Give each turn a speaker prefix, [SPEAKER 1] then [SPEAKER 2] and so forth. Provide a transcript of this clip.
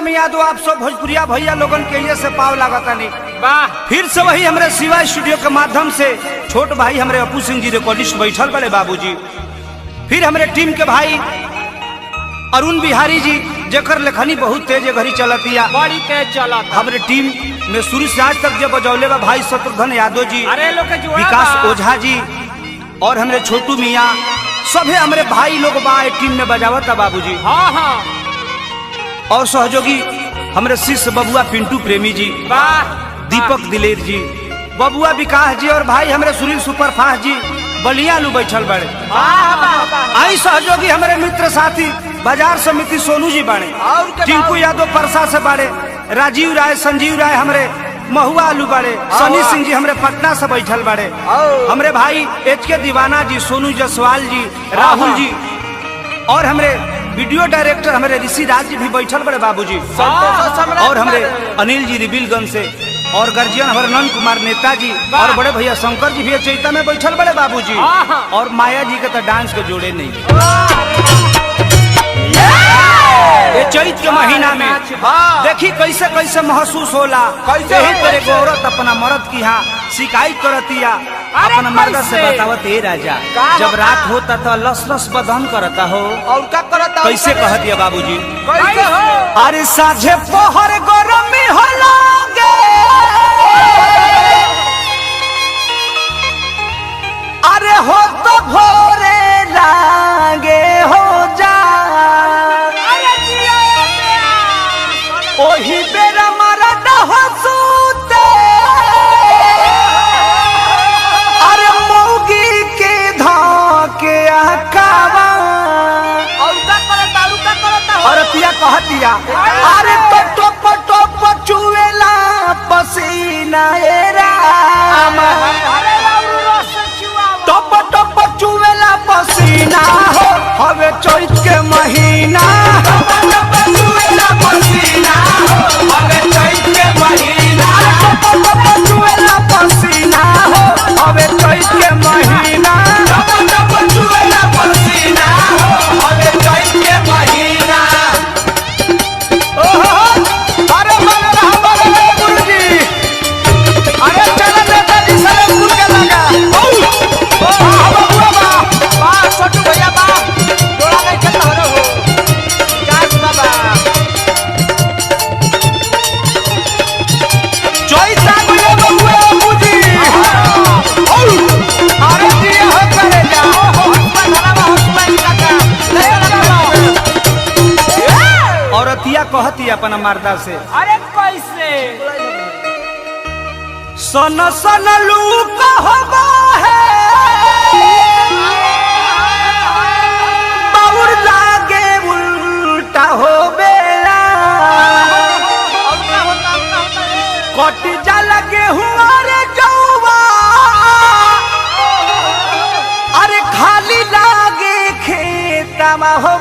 [SPEAKER 1] में यादव आप सब भोजपुरिया भैया लोगन के ये से पाव लागता नहीं। वाह, फिर से वही हमारे शिवा स्टूडियो के माध्यम से छोट भाई हमारे अपू सिंह जी रिकॉर्डिस्ट बैठल बड़े बाबूजी, फिर हमारे टीम के भाई अरुण बिहारी जी जेकर लेखनी बहुत तेज घड़ी चलतिया,
[SPEAKER 2] बड़ी तेज चलत।
[SPEAKER 1] हमारे टीम में शुरू से आज तक जब बजौले बा भाई शत्रुघ्न यादव जी,
[SPEAKER 2] अरे लोग के जुड़ा
[SPEAKER 1] विकास ओझा जी और हमारे छोटू मियाँ सभी हमारे भाई लोग बा टीम में बजावता बाबूजी।
[SPEAKER 2] हाँ हाँ,
[SPEAKER 1] और सहयोगी हमारे शिष्य बबुआ पिंटू प्रेमी जी,
[SPEAKER 2] वाह,
[SPEAKER 1] दीपक दिलेर जी, बबुआ विकास जी और भाई हमारे सुनील सुपरफास्ट जी बलिया लू बैठल बड़े। आई सहयोगी हमारे मित्र साथी बाजार समिति सोनू जी बाड़े, टिंकू यादव परसा से बाड़े, राजीव राय संजीव राय हमारे महुआ आलू बाड़े, सनी सिंह जी हमारे पटना से बैठल बाड़े, हमारे भाई एच.के. दीवाना जी, सोनू जसवाल जी, राहुल जी और हमारे वीडियो डायरेक्टर हमारे ऋषि राज जी भी बैठल बड़े बाबूजी, और हमारे अनिल जी रिबिलगंज से, और गर्जियन हमारे नंद कुमार नेताजी और बड़े भैया शंकर जी भी चैता में बैठल बड़े बाबूजी, और माया जी के तो डांस के जोड़े नहीं। ये चैत के महीना में देखी कैसे कैसे महसूस होला, यही पर एक औरत अपना मर्द की यहाँ शिकायत करतिया, अपना मर्द से बतावत ए राजा जब रात होता तो लस लस बदन करता हो,
[SPEAKER 2] और क्या करता
[SPEAKER 1] कैसे कहतिया बाबूजी,
[SPEAKER 2] कैसे हो?
[SPEAKER 1] अरे साझे पहर गरमी होला गे, अरे हो तो भोरे लागे हो जा, ओही बेरा मरद हसूते, अरे मौगी के धाके आकावा, और तिया कहतिया अरे तो टप चुएला पसीना ए राम, टप चुएला पसीना हो, हवे चैत के महीना, चुएला पसीना हो, हवे चैत के महीना, चुएला पसीना हो, हवे चैत के महीना, चुएला पसीना हो, हवे चैत के महीना। ओहो, अरे बगल गुरुजी, अरे चल नेताजी सलेमपुर के लगा, छोटू भैया बा जोड़ा नहीं खेलता हो रहो विकास बाबा, चौथा गुले बबुआ मुजी, अरे दिए हो करे जा, और अतिया कहती अपना मर्दा से,
[SPEAKER 2] अरे कैसे
[SPEAKER 1] सन सन लू कहबा है, बाउर लागे उल्टा हो बेला, कट जा लगे हुआ रे जौवा, अरे खाली लागे खेतमा हो